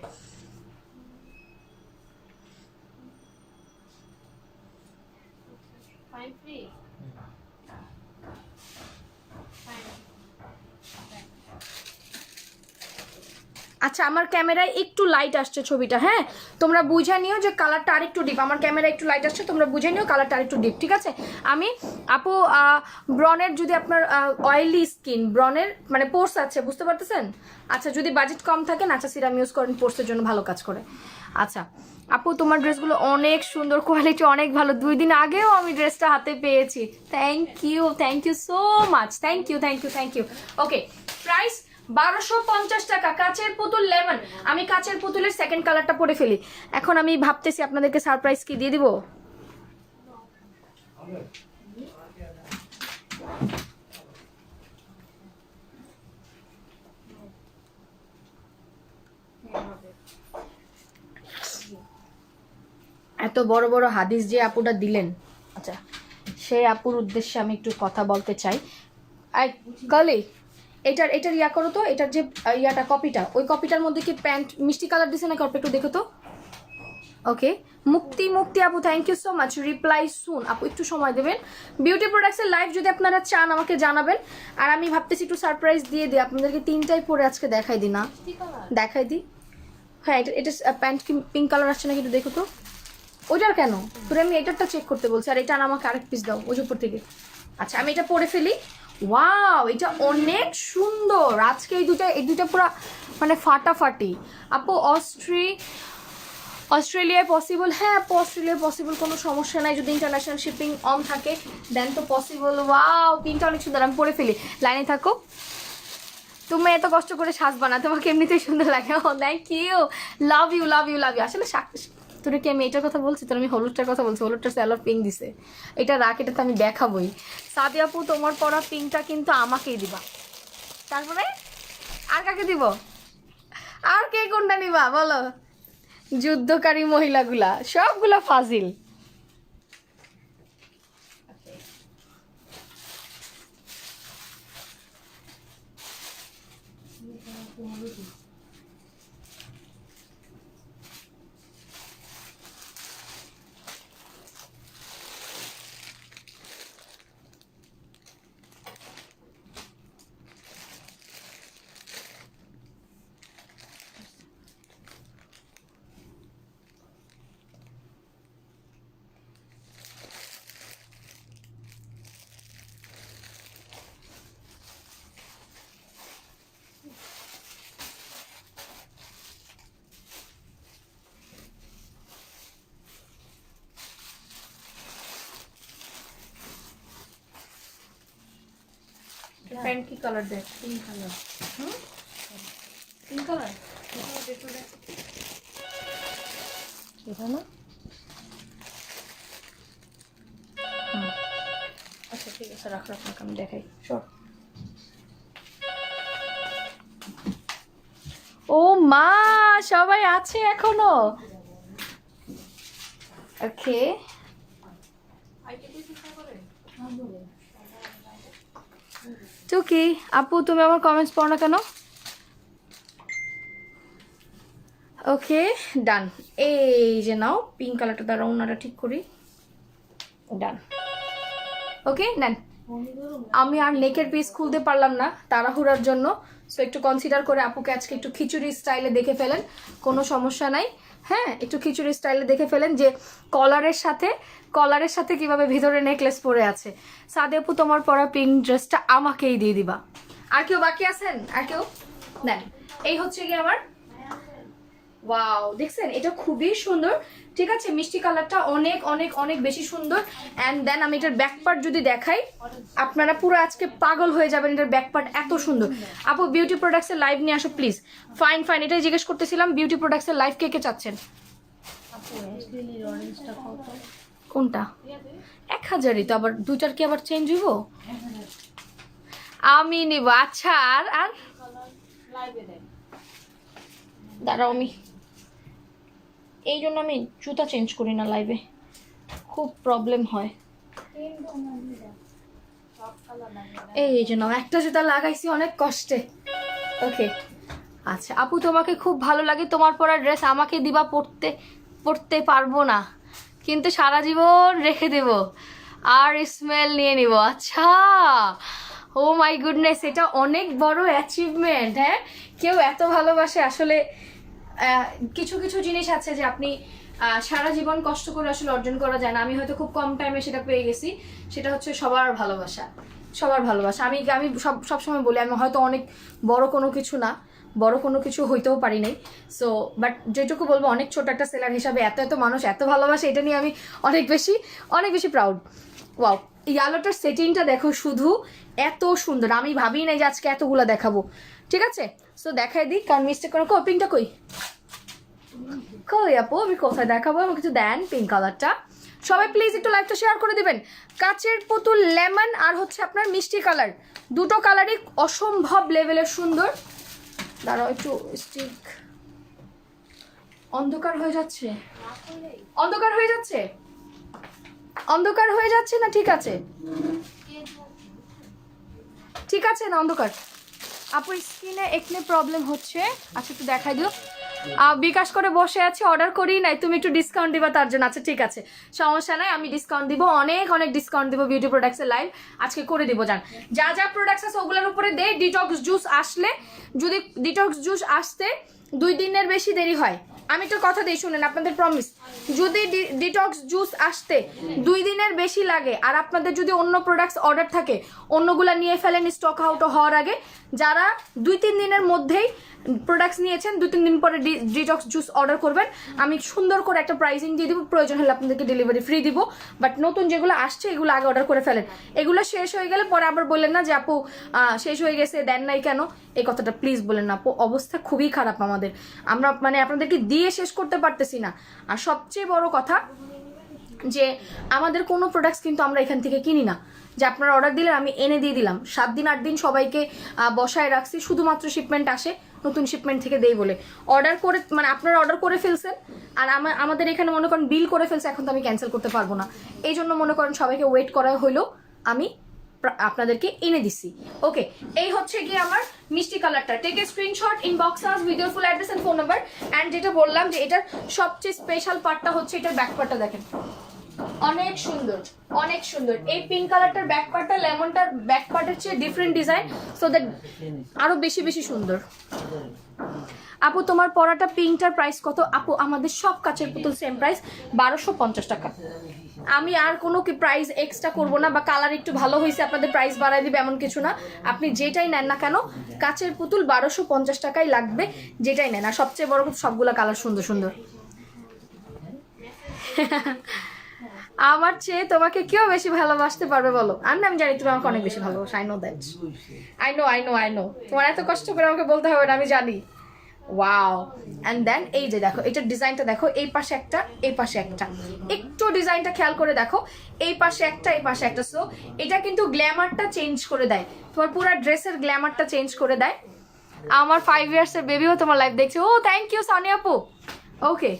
আচ্ছা আমার ক্যামেরায় একটু লাইট আসছে ছবিটা, হ্যাঁ তোমরা বুঝে নিও যে কালারটা আরেকটু ডিপ, আমার ক্যামেরায় একটু লাইট আসছে, তোমরা বুঝে নিও কালারটা আরেকটু ডিপ। ঠিক আছে আমি আপু ব্রনের, যদি আপনার অয়েলি স্কিন, ব্রনের মানে পোর্স আছে, বুঝতে পারতেছেন? আচ্ছা যদি বাজেট কম থাকে নাচা সিরাম ইউজ করেন, পোর্সের জন্য ভালো কাজ করে। আচ্ছা আপু তোমার ড্রেসগুলো অনেক সুন্দর, কোয়ালিটি অনেক ভালো, 2 দিন আগেও আমি ড্রেসটা হাতে পেয়েছি। Thank you so much, thank you. Okay price 1250 টাকা কাচের পুতুল লেমন। আমি কাচের পুতুলের সেকেন্ড কালারটা পরে ফেলি। এখন আমি ভাবতেছি আপনাদেরকে সারপ্রাইজ কি দিয়ে দিব। এত বড় বড় হাদিস যে আপুটা দিলেন, আচ্ছা সেই আপুর উদ্দেশ্যে আমি একটু কথা বলতে চাই। কালি এটার ইয়া করো তো, এটার যে ইয়াটা কপিটা, ওই কপিটার মধ্যে কি প্যান্ট মিষ্টি কালার দিছে না কপি, একটু দেখো তো। ওকে, মুক্তি আপু thank you so much, reply soon. আপু একটু সময় দেবেন। বিউটি প্রোডাক্টসের লাইভ যদি আপনারা চান আমাকে জানাবেন। আর আমি ভাবতেছি একটু সারপ্রাইজ দিয়ে দিই আপনাদেরকে। তিনটাই পরে আজকে দেখাই দিই না, দেখাই দিই। হ্যাঁ এটা প্যান্ট কি পিঙ্ক কালার আসছে নাকি একটু দেখো তো। ওইটার কেন তোরে আমি এটারটা চেক করতে বলছি, আর এটা আমাকে আরেক পিস দাও ওই উপর থেকে। আচ্ছা আমি এটা পরে ফেলি। ওয়াও এটা অনেক সুন্দর। আজকে এই দুইটা পুরো মানে ফাটাফাটি। আপু অস্ট্রেলিয়ায় পসিবল? হ্যাঁ আপু অস্ট্রেলিয়ায় পসিবল, কোনো সমস্যা নাই যদি ইন্টারন্যাশনাল শিপিং অন থাকে দেন তো পসিবল। ওয়াও পিনটা অনেক সুন্দর, আমি পরে ফেলি। লাইনে থাকো। তুমি এত কষ্ট করে সাজবা না, তোমাকে এমনিতেই সুন্দর লাগে। Oh thank you, love you love you love you. আসলে তোর কি আমি এটার কথা বলছি, তোর আমি হলুদটার কথা বলছি। হলুদটার স্যালোর পিঙ্ক দিছে, এটা রাখ, এটা তো আমি দেখাবই। সাদিয়া আপু তোমার পরা পিঙ্কটা কিন্তু আমাকেই দিবা। তারপরে আর কাকে দিব? আর কে কোনটা নিবা বলো? যুদ্ধকারী মহিলাগুলা সবগুলা ফাজিল। প্যান্ট কি কালার দেখ? Pink colour. পিঙ্ক কালার এটা না? আচ্ছা ঠিক আছে, রাখ আমি দেখাই। শর্ট। ও মা সবাই আছে এখনো। ওকে টুকি আপু তুমি আমার কমেন্টস পড়ো না কেন? ওকে ডান। এই যে নাও পিঙ্ক কালারটা, দ্বারা ওনাটা ঠিক করি। ডান। ওকে নেন। আমি আর নেকের পিস খুলতে পারলাম না তাড়াহুড়ার জন্য, সো একটু কনসিডার করে আপুকে আজকে একটু খিচুড়ি স্টাইলে দেখে ফেলেন, কোনো সমস্যা নাই। হ্যাঁ একটু খিচুড়ি স্টাইলে দেখে ফেলেন যে কলারের সাথে কিভাবে ভিতরে নেকলেস পরে আছে। সাদে আপু তোমার পরা পিঙ্ক ড্রেসটা আমাকেই দিয়ে দিবা। আর কেউ বাকি আছেন? আর কেউ? নেন। এই হচ্ছে কি আমার, ওয়াও দেখছেন এটা খুবই সুন্দর। ঠিক আছে মিষ্টি কালারটা অনেক অনেক অনেক বেশি সুন্দর। অ্যান্ড দেন আমি এটার ব্যাক পার্ট যদি দেখাই আপনারা পুরো আজকে পাগল হয়ে যাবেন, এটার ব্যাক পার্ট এত সুন্দর। আপু বিউটি প্রোডাক্টসের লাইভ নিয়ে আসো প্লিজ। ফাইন এটাই জিজ্ঞেস করতেছিলাম, বিউটি প্রোডাক্টসের লাইভ কে কে চাচ্ছেন? কোনটা? 1000ই তো, আবার দুইটার কি আবার চেঞ্জ হইব? আমি নিব। আচ্ছা আর দাঁড়াও, আমি এই জন্য আমি জুতা চেঞ্জ করি না লাইভে, খুব প্রবলেম হয়। এই যে নাও, একটা জুতা লাগাইছি অনেক কষ্টে। ওকে আচ্ছা আপু তোমাকে খুব ভালো লাগে, তোমার পরা ড্রেস আমাকে দিবা, পরতে পারবো না কিন্তু সারা জীবন রেখে দেব আর স্মেল নিয়ে নিব। আচ্ছা ও মাই গুডনেস, এটা অনেক বড় অ্যাচিভমেন্ট। হ্যাঁ কেউ এত ভালোবাসে আসলে। কিছু কিছু জিনিস আছে যে আপনি সারা জীবন কষ্ট করে আসলে অর্জন করা যায় না। আমি হয়তো খুব কম টাইমে সেটা পেয়ে গেছি, সেটা হচ্ছে সবার ভালোবাসা। আমি সবসময় বলি আমি হয়তো অনেক বড় কোনো কিছু হইতেও পারি নাই। সো বাট যেটুকু বলবো অনেক ছোট একটা সেলার হিসাবে এত মানুষ এত ভালোবাসে, এটা নিয়ে আমি অনেক বেশি প্রাউড। ওয়াও, ইয়ালোটার সেটিংটা দেখো শুধু এত সুন্দর, আমি ভাবি নাই যে আজকে এতগুলো দেখাবো। ঠিক আছে, সো দেখাই দিই, কারণ মিস্টেক করে পিঙ্কটা কই কই আপু, আমি কোথায় দেখাবো, আমাকে কিছু দেন পিঙ্ক কালারটা। সবাই প্লিজ একটু লাইভটা শেয়ার করে দিবেন। কাচের পুতুল লেমন আর হচ্ছে আপনার মিষ্টি কালার, দুটো কালারই অসম্ভব লেভেলের সুন্দর। দাঁড়াও একটু স্টিক, অন্ধকার হয়ে যাচ্ছে, অন্ধকার হয়ে যাচ্ছে, অন্ধকার হয়ে যাচ্ছে না? ঠিক আছে, ঠিক আছে না অন্ধকার? আপুর স্কিনে একনে প্রবলেম হচ্ছে, আচ্ছা একটু দেখাই দিও। বিকাশ করে বসে আছে, অর্ডার করি নাই, তুমি একটু ডিসকাউন্ট দিবা তার জন্য। আচ্ছা ঠিক আছে, সমস্যা নাই, আমি ডিসকাউন্ট দিব, অনেক অনেক ডিসকাউন্ট দিব বিউটি প্রোডাক্টসের লাইভ আজকে করে দিব। জান যা যা প্রোডাক্টস আছে ওগুলোর উপরে দে। ডিটক্স জুস আসলে, যদি ডিটক্স জুস আসতে 2 দিনের বেশি দেরি হয়, আমি একটু কথা দিই শুনেন, আপনাদের প্রমিস, যদি ডিটক্স জুস আসতে 2 দিনের বেশি লাগে আর আপনাদের যদি অন্য প্রোডাক্টস অর্ডার থাকে অন্যগুলা নিয়ে ফেলেন স্টক আউট হওয়ার আগে। যারা 2-3 দিনের মধ্যেই প্রোডাক্টস নিয়েছেন 2-3 দিন পরে ডিটক্স জুস অর্ডার করবেন, আমি সুন্দর করে একটা প্রাইসিং দিয়ে দিব, প্রয়োজন হলে আপনাদেরকে ডেলিভারি ফ্রি দিব। বাট নতুন যেগুলো আসছে এগুলো আগে অর্ডার করে ফেলেন, এগুলো শেষ হয়ে গেলে পরে আবার বললেন না যে আপু শেষ হয়ে গেছে দেন নাই কেন, এই কথাটা প্লিজ বলেন না আপু। অবস্থা খুবই খারাপ আমাদের, আমরা মানে আপনাদেরকে দিয়ে শেষ করতে পারতেছি না। আর সবচেয়ে বড় কথা যে আমাদের কোনো প্রোডাক্টস কিন্তু আমরা এখান থেকে কিনি না, যে আপনারা অর্ডার দিলেন আমি এনে দিয়ে দিলাম। 7 দিন 8 দিন সবাইকে বসায় রাখছি, শুধুমাত্র শিপমেন্ট আসে নতুন শিপমেন্ট থেকে দেই বলে। অর্ডার করে মানে আপনারা অর্ডার করে ফেলছেন আর আমাদের এখানে মনে করেন বিল করে ফেলছে, এখন তো আমি ক্যান্সেল করতে পারবো না। এই জন্য মনে করেন সবাইকে ওয়েট করা হইলো, আমি আপনাদেরকে এনে দিছি। ওকে, এই হচ্ছে গিয়ে আমার মিষ্টি কালারটা। Take a screenshot, inbox us with your full address and phone number. And যেটা বললাম যে এটার সবচেয়ে স্পেশাল পার্টটা হচ্ছে এটার ব্যাক পার্টটা দেখেন, অনেক সুন্দর, অনেক সুন্দর। এই পিঙ্ক কালারটার ব্যাক পার্টটা লেমনটার ব্যাক পার্টের চেয়ে ডিফারেন্ট ডিজাইন, সো দ্যাট আরো বেশি বেশি সুন্দর। আপু তোমার পরাটা পিঙ্কটার প্রাইস কত? আপু আমাদের সব কাচের পুতুল সেম প্রাইস 1250 টাকা। আমি আর কোনো কি প্রাইস এক্সট্রা করবো না, বা কালার একটু ভালো হয়েছে আপনাদের প্রাইস বাড়াই দিবে এমন কিছু না। আপনি যেটাই নেন না কেন কাচের পুতুল 1250 টাকাই লাগবে, যেটাই নেন। আর সবচেয়ে বড় কথা সবগুলা কালার সুন্দর সুন্দর। আমার চেয়ে তোমাকে কেউ বেশি ভালোবাসতে পারবে বলো? আমি জানি তুমি আমাকে অনেক বেশি ভালোবাসো, I know that, I know. তোমার এত কষ্ট করে আমাকে বলতে হবে না, আমি জানি। ওয়াও, অ্যান্ড দেন এই যে দেখো এটার ডিজাইনটা দেখো, এই পাশে একটা এই পাশে একটা, একটু ডিজাইনটা খেয়াল করে দেখো, এই পাশে একটা এই পাশে একটা। সো এটা কিন্তু গ্ল্যামারটা চেঞ্জ করে দেয়, তোমার পুরো ড্রেসের গ্ল্যামারটা চেঞ্জ করে দেয়। আমার 5 ইয়ার্সের বেবিও তোমার লাইভ দেখছে। ও থ্যাংক ইউ সানিয়া আপু। ওকে,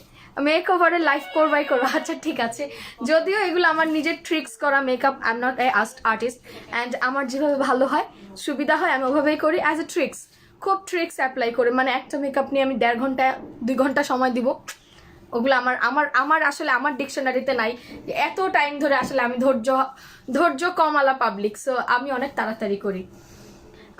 মেক ওভারের লাইফ করবাই করবো, আচ্ছা ঠিক আছে। যদিও এগুলো আমার নিজের ট্রিক্স করা makeup, I am not a artist, and আমার যেভাবে ভালো হয় সুবিধা হয় আমি ওভাবেই করি অ্যাজ এ ট্রিক্স। খুব ট্রিক্স অ্যাপ্লাই করে, মানে একটা মেকআপ নিয়ে আমি 1.5 ঘন্টা 2 ঘন্টা সময় দিব। ওগুলো আমার আসলে আমার ডিকশনারিতে নাই, এত টাইম ধরে আসলে আমি ধৈর্য কমালা পাবলিক, সো আমি অনেক তাড়াতাড়ি করি।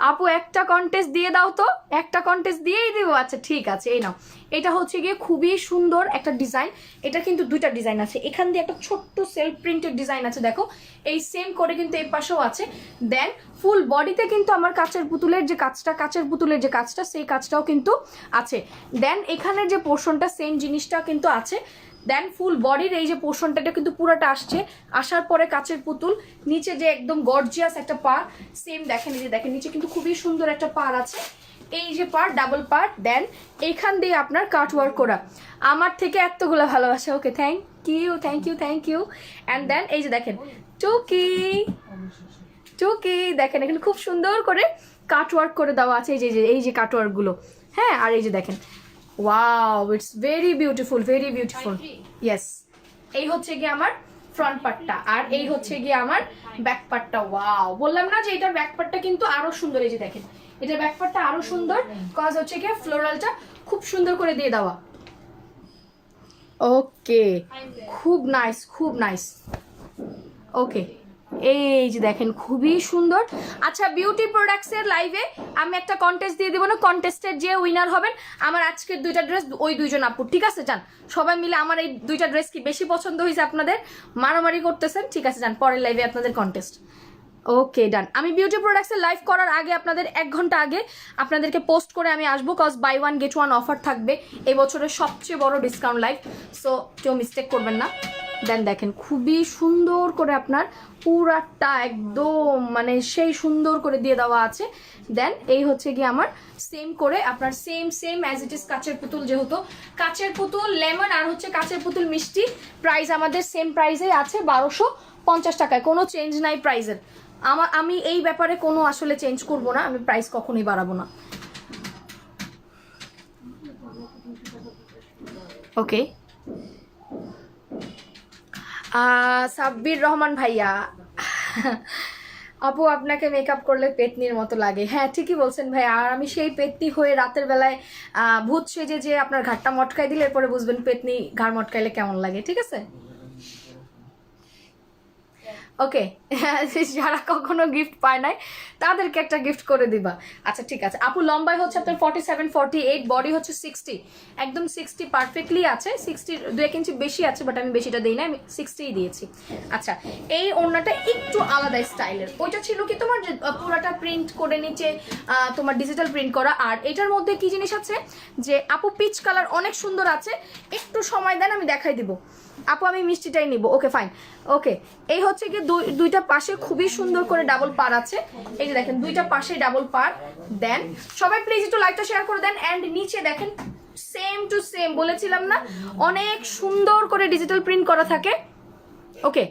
আপু একটা কন্টেস্ট দিয়ে দাও তো, একটা কন্টেস্ট দিয়েই দিব। আচ্ছা ঠিক আছে, এই নাও। এটা হচ্ছে গিয়ে খুবই সুন্দর একটা ডিজাইন, এটা কিন্তু 2টা ডিজাইন আছে। এখান দিয়ে একটা ছোট্ট সেলফ প্রিন্টেড ডিজাইন আছে দেখো, এই সেম করে কিন্তু এই পাশেও আছে। দেন ফুল বডিতে কিন্তু আমার কাচের পুতুলের যে কাজটা সেই কাজটাও কিন্তু আছে। দেন এখানে যে পোর্শনটা সেম জিনিসটা কিন্তু আছে। দেন ফুল বডির এই যে পোর্শনটা কিন্তু পুরোটা আসছে, আসার পরে কাচের পুতুল, নিচে যে একদম গর্জিয়াস একটা পার সেম দেখেন, এই যে দেখেন নিচে কিন্তু খুবই সুন্দর একটা পার আছে, এই যে পার ডাবল পার। দেন এইখান দিয়ে আপনার কাট ওয়ার্ক করা। আমার থেকে এতগুলো ভালোবাসা, okay thank you. And then এই যে দেখেন টুকি দেখেন এখানে খুব সুন্দর করে কাট ওয়ার্ক করে দেওয়া আছে, এই যে কাট ওয়ার্ক গুলো। হ্যাঁ, আর এই যে দেখেন, wow, it's very beautiful yes. এই হচ্ছে গিয়ে আমার ফ্রন্ট পার্টটা, আর এই হচ্ছে গিয়ে আমার ব্যাক পার্টটা। ওয়াও, বললাম না যে এটার ব্যাক পার্টটা কিন্তু আরো সুন্দর। এই যে দেখেন এটার ব্যাক পার্টটা আরো সুন্দর, কজ হচ্ছে গিয়ে ফ্লোরালটা খুব সুন্দর করে দিয়ে দেওয়া। ওকে, খুব নাইস। ওকে, এই যে দেখেন খুবই সুন্দর। আচ্ছা, বিউটি প্রোডাক্টসের লাইভে আমি একটা কন্টেস্ট দিয়ে দেবো না, কন্টেস্টের যে উইনার হবেন আমার আজকের 2টা ড্রেস ওই 2জন আপুর, ঠিক আছে? যান সবাই মিলে, আমার এই 2টা ড্রেস কি বেশি পছন্দ হয়েছে আপনাদের, মারামারি করতেছেন, ঠিক আছে? যান পরের লাইভে আপনাদের কন্টেস্ট। ওকে ডান। আমি বিউটি প্রোডাক্টসের লাইভ করার আগে আপনাদের 1 ঘন্টা আগে আপনাদেরকে পোস্ট করে আমি আসবো, কজ বাই 1 গেট 1 অফার থাকবে এই বছরের সবচেয়ে বড় ডিসকাউন্ট লাইভ, সো কেউ মিস্টেক করবেন না। দেন দেখেন খুবই সুন্দর করে আপনার পুরাটা একদম মানে সেই সুন্দর করে দিয়ে দেওয়া আছে। দেন এই হচ্ছে গিয়ে আমার সেম করে আপনার সেম অ্যাজ ইট ইজ কাচের পুতুল, যেহেতু কাচের পুতুল লেমন আর হচ্ছে কাচের পুতুল মিষ্টি প্রাইস আমাদের সেম প্রাইসে আছে 1250 টাকায়, কোনো চেঞ্জ নাই প্রাইসের। আমি এই ব্যাপারে কোনো আসলে চেঞ্জ করব না, আমি প্রাইস কখনোই বাড়াবো না। ওকে, সাব্বির রহমান ভাইয়া আপু আপনাকে মেকআপ করলে পেতনির মতো লাগে। হ্যাঁ ঠিকই বলছেন ভাই, আর আমি সেই পেতনি হয়ে রাতের বেলায় ভূত সেজে যে আপনার ঘাটটা মটকাই দিলে এরপরে বুঝবেন পেতনি ঘাড় মটকাইলে কেমন লাগে। ঠিক আছে, ওকে যারা কখনো গিফট পায় নাই তাদেরকে একটা গিফট করে দিবা। আচ্ছা ঠিক আছে আপু, লম্বাই হচ্ছে আপনার 47 48, বডি হচ্ছে 60, একদম 60 পারফেক্টলি আছে। 60 2 ইঞ্চি বেশি আছে, বাট আমি বেশিটা দিই না, আমি 60ই দিয়েছি। আচ্ছা, এই ওড়নাটা একটু আলাদা স্টাইলের, ওইটা ছিল কি তোমার পুরাটা প্রিন্ট করে নিচে তোমার ডিজিটাল প্রিন্ট করা, আর এটার মধ্যে কি জিনিস আছে যে আপু পিচ কালার অনেক সুন্দর আছে, একটু সময় দেন আমি দেখাই দিব। আপু আমি মিষ্টিটাই নিব, ওকে ফাইন। ওকে, এই হচ্ছে কি দুইটা পাশে খুবই সুন্দর করে ডাবল পার আছে, এই যে দেখেন দুইটা পাশে ডাবল পার। দেন সবাই প্লিজ একটু লাইকটা শেয়ার করে দেন। অ্যান্ড নিচে দেখেন সেম টু সেম, বলেছিলাম না অনেক সুন্দর করে ডিজিটাল প্রিন্ট করা থাকে। ওকে,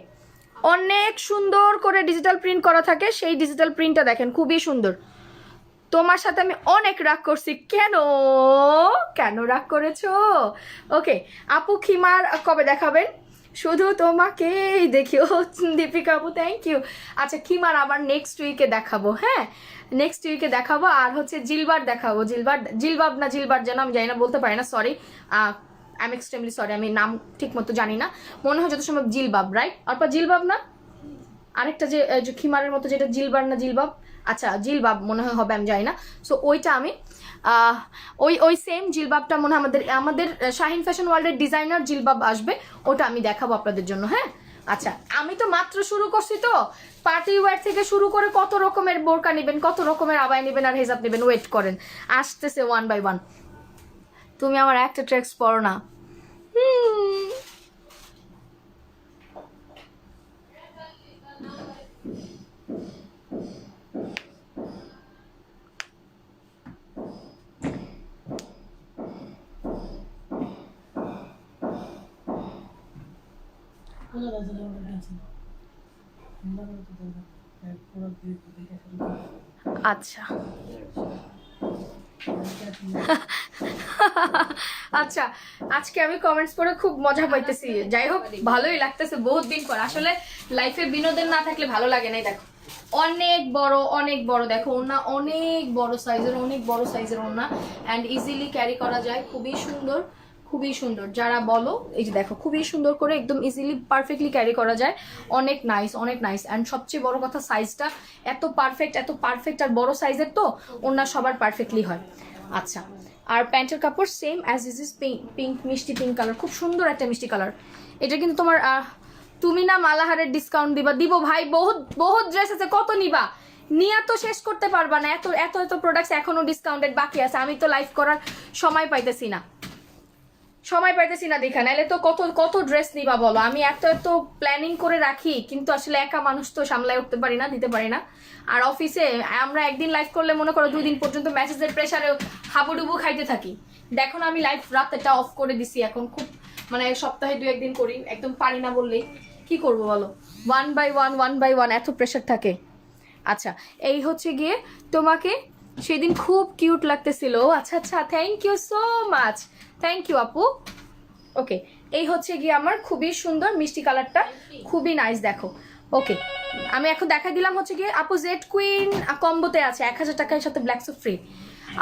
অনেক সুন্দর করে ডিজিটাল প্রিন্ট করা থাকে, সেই ডিজিটাল প্রিন্টটা দেখেন খুবই সুন্দর। তোমার সাথে আমি অনেক রাগ করছি, কেন কেন রাগ করেছো? ওকে আপু, খিমার কবে দেখাবেন? শুধু তোমাকেই দেখি। ও দীপিকা আপু থ্যাংক ইউ। আচ্ছা খিমার আবার নেক্সট উইকে দেখাবো, হ্যাঁ নেক্সট উইকে দেখাবো। আর হচ্ছে জিলবার দেখাবো, জিলবাব না জিলবার যেন আমি জানি না, বলতে পারি না, sorry I am extremely sorry, আমি নাম ঠিক মতো জানি না, মনে হয় যত সম্ভব জিলবাব, রাইট? অর্পা জিলবাব না, আরেকটা যে খিমারের মতো যেটা জিলবার না জিলবাব, আচ্ছা জিলবাব মনে হয় হবে, আমি জানি না। সো ওইটা আমি ওই সেম জিলবাবটা মনে হয় আমাদের শাহিন ফ্যাশন ওয়ার্ল্ডের ডিজাইনার জিলবাব আসবে, ওটা আমি দেখাবো আপনাদের জন্য। হ্যাঁ আচ্ছা, আমি তো মাত্র শুরু করছি, তো পার্টি ওয়্যার থেকে শুরু করে কত রকমের বোরকা নেবেন, কত রকমের আবাই নেবেন আর হেজাব নেবেন, ওয়েট করেন, আসতেছে ওয়ান বাই ওয়ান। তুমি আমার একটা ট্রেক্স পড়ো না। আচ্ছা আচ্ছা, আজকে আমি কমেন্টস পড়ে খুব মজা পাইতেছি, যাই হোক ভালোই লাগতেছে, বহুত দিন পর আসলে লাইফে বিনোদন না থাকলে ভালো লাগে না। দেখো অনেক বড় দেখো ওড়না, অনেক বড় সাইজের ওড়না, অ্যান্ড ইজিলি ক্যারি করা যায়, খুবই সুন্দর। যারা বলো এই যে দেখো খুবই সুন্দর করে একদম ইজিলি পারফেক্টলি ক্যারি করা যায়, অনেক নাইস অ্যান্ড সবচেয়ে বড় কথা সাইজটা এত পারফেক্ট আর বড় সাইজের, তো ওড়না সবার পারফেক্টলি হয়। আচ্ছা, আর প্যান্টের কাপড় সেম অ্যাজ ইজ পিঙ্ক, মিষ্টি পিঙ্ক কালার, খুব সুন্দর একটা মিষ্টি কালার। এটা কিন্তু তোমার তুমি না মালাহারের ডিসকাউন্ট দিব ভাই, বহুত ড্রেস আছে, কত নিবা, নিয়ে তো শেষ করতে পারবা না, এত প্রোডাক্টস এখনো ডিসকাউন্টেড বাকি আছে, আমি তো লাইভ করার সময় পাইতেছি না দেখা, নাহলে তো কত ড্রেস নিবা বলো। আমি এত প্ল্যানিং করে রাখি, কিন্তু আসলে একা মানুষ তো সামলায় উঠতে পারি না, দিতে পারি না। আর অফিসে আমরা একদিন লাইভ করলে মনে করো 2 দিন পর্যন্ত মেসেজের প্রেসারে হাবুডুবু খাইতে থাকি। দেখো না আমি লাইভ রাতটা অফ করে দিছি এখন, খুব মানে সপ্তাহে 2-1 দিন করি, একদম পারি না বললেই কি করবো বলো, ওয়ান বাই ওয়ান এত প্রেশার থাকে। আচ্ছা, এই হচ্ছে গিয়ে তোমাকে সেদিন খুব কিউট লাগতেছিল। আচ্ছা thank you so much, thank you আপু। ওকে, এই হচ্ছে গিয়ে আমার খুবই সুন্দর মিষ্টি কালারটা, খুবই নাইস দেখো। ওকে, আমি এখন দেখা দিলাম হচ্ছে গিয়ে আপু জেড কুইন কম্বোতে আছে 1000 টাকার সাথে ব্ল্যাক সুপ ফ্রি।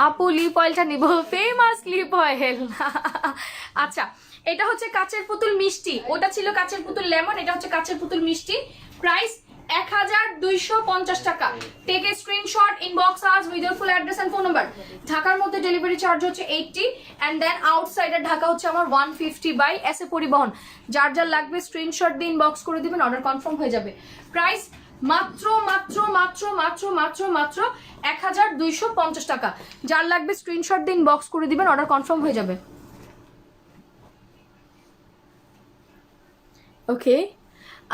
আপু লিপ অয়েলটা নিব, ফেমাস লিপ অয়েল। আচ্ছা, এটা হচ্ছে কাচের পুতুল মিষ্টি, ওটা ছিল কাচের পুতুল লেমন, এটা হচ্ছে কাচের পুতুল মিষ্টি, প্রাইস 1250 টাকা। Take a screenshot, inbox us with your full address and phone number. ঢাকার মধ্যে ডেলিভারি চার্জ হচ্ছে 80, এন্ড দেন আউটসাইডের ঢাকা হচ্ছে আমার 150 বাই এসএ পরিবহন। যার লাগবে স্ক্রিনশট দিয়ে ইনবক্স করে দিবেন, অর্ডার কনফার্ম হয়ে যাবে। প্রাইস মাত্র 1250 টাকা। যার লাগবে স্ক্রিনশট দিয়ে ইনবক্স করে দিবেন, অর্ডার কনফার্ম হয়ে যাবে। ওকে,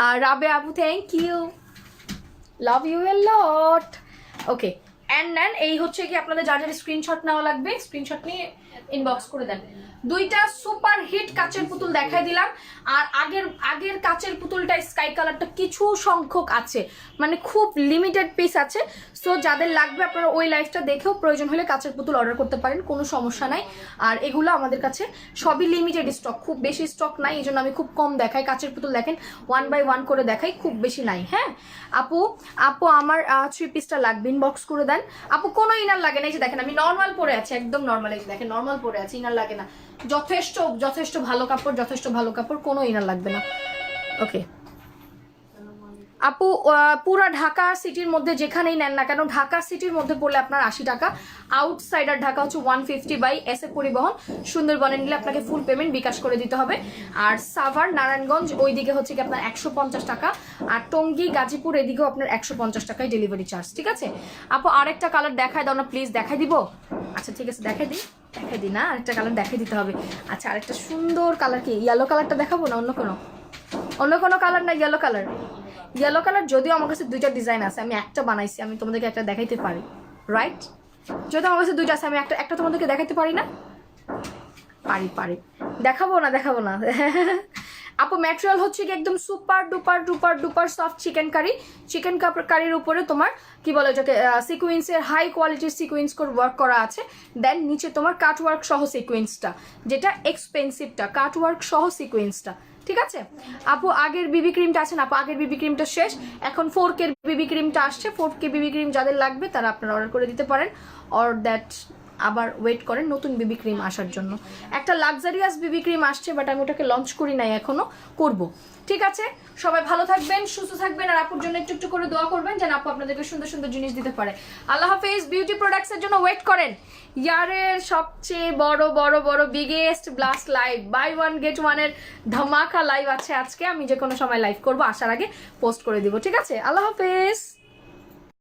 আর রাবে আপু thank you, love you a lot. Okay, and নেন এই হচ্ছে কি আপনাদের যার যার স্ক্রিনশট নেওয়া লাগবে, স্ক্রিনশট নিয়ে ইনবক্স করে দেন। দুইটা সুপার হিট কাচের পুতুল দেখাই দিলাম। আর আগের কাচের পুতুলটা স্কাই কালারটা কিছু সংখ্যক আছে, মানে খুব লিমিটেড পিস আছে। সো যাদের লাগবে আপনারা ওই লাইভটা দেখেও প্রয়োজন হলে কাচের পুতুল অর্ডার করতে পারেন, কোনো সমস্যা নাই। আর এগুলো আমাদের কাছে সবই লিমিটেড স্টক, খুব বেশি স্টক নাই, এই জন্য আমি খুব কম দেখাই। কাচের পুতুল দেখেন 1 বাই 1 করে দেখাই, খুব বেশি নাই। হ্যাঁ আপু, আপু আমার 3 পিসটা লাগবে, ইনবক্স করে দেন। আপু কোনো ইনার লাগে না, এই যে দেখেন আমি নর্মাল পরে আছি, একদম নর্মাল, এই যে দেখেন নর্মাল পরে আছি, ইনার লাগে না। যথেষ্ট যথেষ্ট ভালো কাপড়, যথেষ্ট ভালো কাপড়, কোনো ইনার লাগবে না। ওকে আপু, পুরা ঢাকা সিটির মধ্যে যেখানেই নেন না কেন, ঢাকা সিটির মধ্যে পড়লে আপনার 80 টাকা, আউটসাইডার ঢাকা হচ্ছে 150 বাই এসএ পরিবহন, সুন্দরবনে নিলে আপনাকে ফুল পেমেন্ট বিকাশ করে দিতে হবে। আর সাভার নারায়ণগঞ্জ ওই দিকে হচ্ছে কি আপনার 150 টাকা, আর টঙ্গী গাজীপুর এদিকেও আপনার 150 টাকায় ডেলিভারি চার্জ। ঠিক আছে আপু, আরেকটা কালার দেখায় দাও না প্লিজ। দেখাই দিব? আচ্ছা ঠিক আছে, দেখাই দিই না, আরেকটা কালার দেখাই দিতে হবে। আচ্ছা আরেকটা সুন্দর কালার, কি ইয়েলো কালারটা দেখাবো না অন্য কোনো কালার? না ইয়েলো কালার, ইয়েলো কালার যদিও আমার কাছে দুইটা ডিজাইন আছে, আমি একটা বানাইছি, আমি তোমাদেরকে একটা দেখাইতে পারি, রাইট? যদিও আমার কাছে দুইটা আছে, আমি একটা তোমাদেরকে দেখাইতে পারি না? পারি, দেখাবো না আপু ম্যাটেরিয়াল হচ্ছে কি একদম সুপার ডুপার সফট চিকেন কারির উপরে তোমার কি বলে ওটাকে সিকোয়েন্সের হাই কোয়ালিটির সিকোয়েন্স করে ওয়ার্ক করা আছে। দেন নিচে তোমার কাট ওয়ার্ক সহ সিকোয়েন্সটা, যেটা এক্সপেন্সিভটা, কাট ওয়ার্ক সহ সিকোয়েন্সটা। ঠিক আছে আপু, আগের বিবি ক্রিমটা আছে না আপু? আগের বিবি ক্রিমটা শেষ, এখন 4K বিবি ক্রিমটা আসছে। 4K বিবি ক্রিম যাদের লাগবে তারা আপনারা অর্ডার করে দিতে পারেন, অর দ্যাট আবার ওয়েট করেন নতুন বিবি ক্রিম আসার জন্য। একটা লাক্সারিয়াস বিবি ক্রিম আসছে, বাট আমি ওটাকে লঞ্চ করি নাই, এখনো করব। ঠিক আছে, সবাই ভালো থাকবেন, সুস্থ থাকবেন, আর আপুর জন্য একটু করে দোয়া করবেন যেন আপু আপনাদেরকে সুন্দর সুন্দর জিনিস দিতে পারে। আল্লাহ হাফেজ। বিউটি প্রোডাক্টসের জন্য ওয়েট করেন। ইয়ারের সবচেয়ে বড় biggest blast live, buy 1 get 1 এর ধামাকা লাইভ আছে আজকে। আমি যে কোনো সময় লাইভ করব, আসার আগে পোস্ট করে দিব। ঠিক আছে, আল্লাহ হাফেজ।